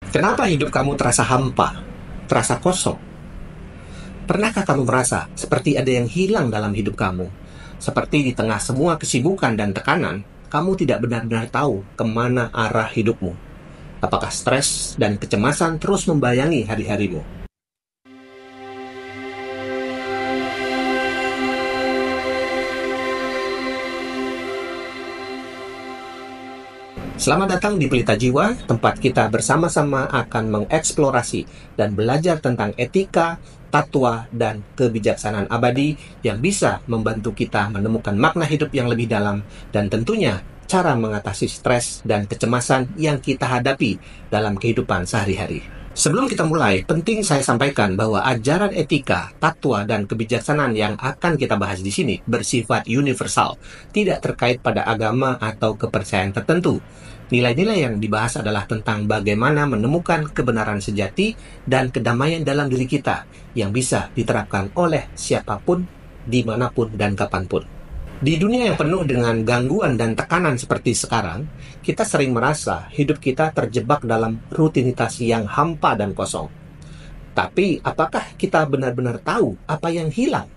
Kenapa hidup kamu terasa hampa, terasa kosong? Pernahkah kamu merasa seperti ada yang hilang dalam hidup kamu? Seperti di tengah semua kesibukan dan tekanan, kamu tidak benar-benar tahu kemana arah hidupmu. Apakah stres dan kecemasan terus membayangi hari-harimu? Selamat datang di Pelita Jiwa, tempat kita bersama-sama akan mengeksplorasi dan belajar tentang etika, tatwa, dan kebijaksanaan abadi yang bisa membantu kita menemukan makna hidup yang lebih dalam dan tentunya cara mengatasi stres dan kecemasan yang kita hadapi dalam kehidupan sehari-hari. Sebelum kita mulai, penting saya sampaikan bahwa ajaran etika, tatwa, dan kebijaksanaan yang akan kita bahas di sini bersifat universal, tidak terkait pada agama atau kepercayaan tertentu. Nilai-nilai yang dibahas adalah tentang bagaimana menemukan kebenaran sejati dan kedamaian dalam diri kita yang bisa diterapkan oleh siapapun, dimanapun, dan kapanpun. Di dunia yang penuh dengan gangguan dan tekanan seperti sekarang, kita sering merasa hidup kita terjebak dalam rutinitas yang hampa dan kosong. Tapi, apakah kita benar-benar tahu apa yang hilang?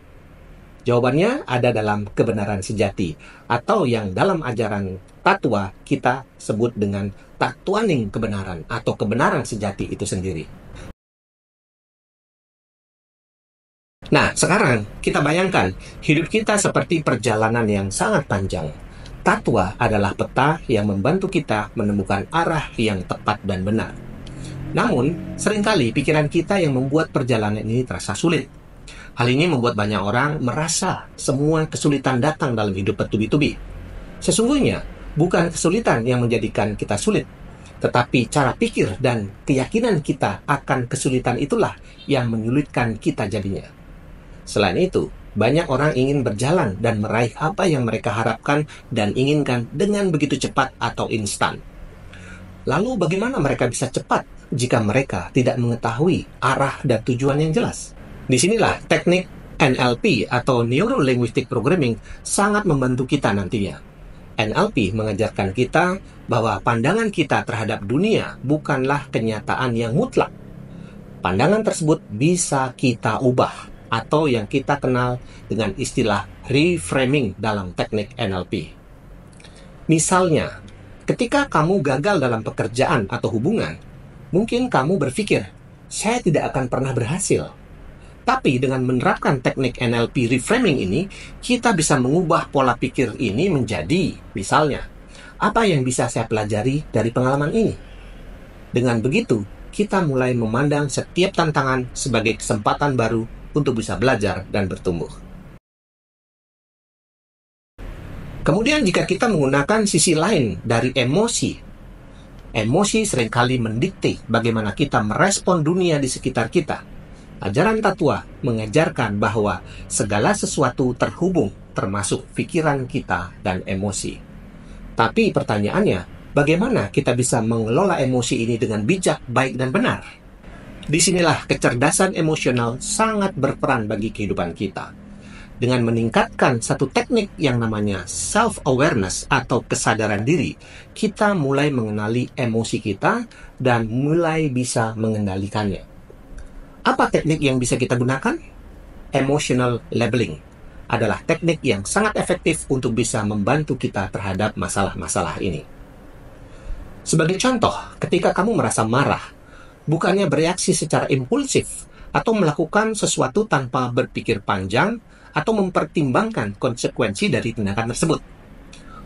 Jawabannya ada dalam kebenaran sejati, atau yang dalam ajaran tatwa kita sebut dengan tatwaning kebenaran, atau kebenaran sejati itu sendiri. Nah, sekarang kita bayangkan hidup kita seperti perjalanan yang sangat panjang. Tatwa adalah peta yang membantu kita menemukan arah yang tepat dan benar. Namun, seringkali pikiran kita yang membuat perjalanan ini terasa sulit. Hal ini membuat banyak orang merasa semua kesulitan datang dalam hidup bertubi-tubi. Sesungguhnya, bukan kesulitan yang menjadikan kita sulit, tetapi cara pikir dan keyakinan kita akan kesulitan itulah yang menyulitkan kita jadinya. Selain itu, banyak orang ingin berjalan dan meraih apa yang mereka harapkan dan inginkan dengan begitu cepat atau instan. Lalu bagaimana mereka bisa cepat jika mereka tidak mengetahui arah dan tujuan yang jelas? Disinilah teknik NLP atau Neuro Linguistic Programming sangat membantu kita nantinya. NLP mengajarkan kita bahwa pandangan kita terhadap dunia bukanlah kenyataan yang mutlak. Pandangan tersebut bisa kita ubah, atau yang kita kenal dengan istilah reframing dalam teknik NLP. Misalnya, ketika kamu gagal dalam pekerjaan atau hubungan, mungkin kamu berpikir, saya tidak akan pernah berhasil. Tapi dengan menerapkan teknik NLP reframing ini, kita bisa mengubah pola pikir ini menjadi, misalnya, apa yang bisa saya pelajari dari pengalaman ini? Dengan begitu, kita mulai memandang setiap tantangan sebagai kesempatan baru untuk bisa belajar dan bertumbuh. Kemudian jika kita menggunakan sisi lain dari emosi seringkali mendikte bagaimana kita merespon dunia di sekitar kita. Ajaran tatwa mengajarkan bahwa segala sesuatu terhubung, termasuk pikiran kita dan emosi. Tapi pertanyaannya, bagaimana kita bisa mengelola emosi ini dengan bijak, baik, dan benar? Disinilah kecerdasan emosional sangat berperan bagi kehidupan kita. Dengan meningkatkan satu teknik yang namanya self-awareness atau kesadaran diri, kita mulai mengenali emosi kita dan mulai bisa mengendalikannya. Apa teknik yang bisa kita gunakan? Emotional labeling adalah teknik yang sangat efektif untuk bisa membantu kita terhadap masalah-masalah ini. Sebagai contoh, ketika kamu merasa marah, bukannya bereaksi secara impulsif atau melakukan sesuatu tanpa berpikir panjang atau mempertimbangkan konsekuensi dari tindakan tersebut.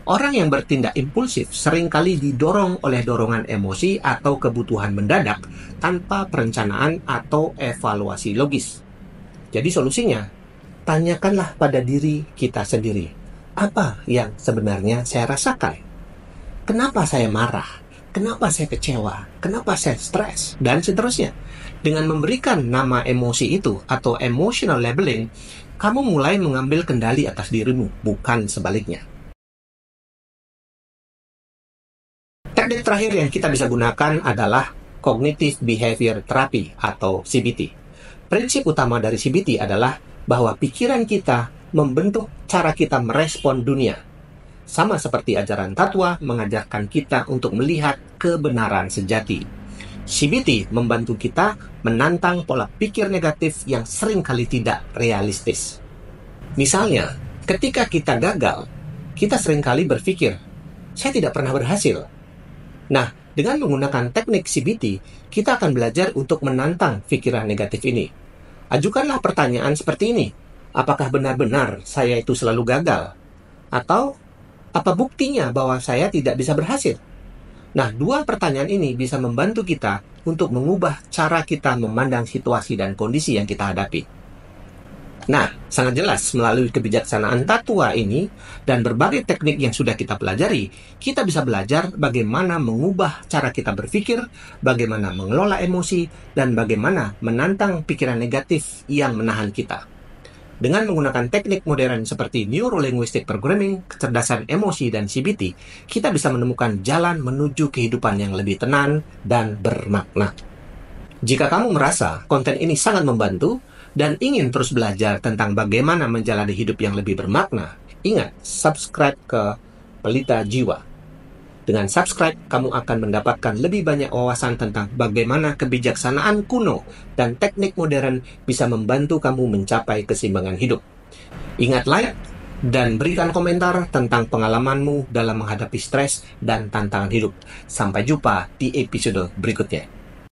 Orang yang bertindak impulsif seringkali didorong oleh dorongan emosi atau kebutuhan mendadak tanpa perencanaan atau evaluasi logis. Jadi solusinya, tanyakanlah pada diri kita sendiri, apa yang sebenarnya saya rasakan? Kenapa saya marah? Kenapa saya kecewa? Kenapa saya stres? Dan seterusnya. Dengan memberikan nama emosi itu atau emotional labeling, kamu mulai mengambil kendali atas dirimu, bukan sebaliknya. Teknik terakhir yang kita bisa gunakan adalah Cognitive Behavior Therapy atau CBT. Prinsip utama dari CBT adalah bahwa pikiran kita membentuk cara kita merespon dunia. Sama seperti ajaran tatwa mengajarkan kita untuk melihat kebenaran sejati. CBT membantu kita menantang pola pikir negatif yang seringkali tidak realistis. Misalnya, ketika kita gagal, kita seringkali berpikir, saya tidak pernah berhasil. Nah, dengan menggunakan teknik CBT, kita akan belajar untuk menantang pikiran negatif ini. Ajukanlah pertanyaan seperti ini, apakah benar-benar saya itu selalu gagal? Atau, apa buktinya bahwa saya tidak bisa berhasil? Nah, dua pertanyaan ini bisa membantu kita untuk mengubah cara kita memandang situasi dan kondisi yang kita hadapi. Nah, sangat jelas melalui kebijaksanaan tatua ini dan berbagai teknik yang sudah kita pelajari, kita bisa belajar bagaimana mengubah cara kita berpikir, bagaimana mengelola emosi, dan bagaimana menantang pikiran negatif yang menahan kita. Dengan menggunakan teknik modern seperti Neuro-Linguistic Programming, kecerdasan emosi, dan CBT, kita bisa menemukan jalan menuju kehidupan yang lebih tenang dan bermakna. Jika kamu merasa konten ini sangat membantu dan ingin terus belajar tentang bagaimana menjalani hidup yang lebih bermakna, ingat, subscribe ke Pelita Jiwa. Dengan subscribe, kamu akan mendapatkan lebih banyak wawasan tentang bagaimana kebijaksanaan kuno dan teknik modern bisa membantu kamu mencapai keseimbangan hidup. Ingat like dan berikan komentar tentang pengalamanmu dalam menghadapi stres dan tantangan hidup. Sampai jumpa di episode berikutnya.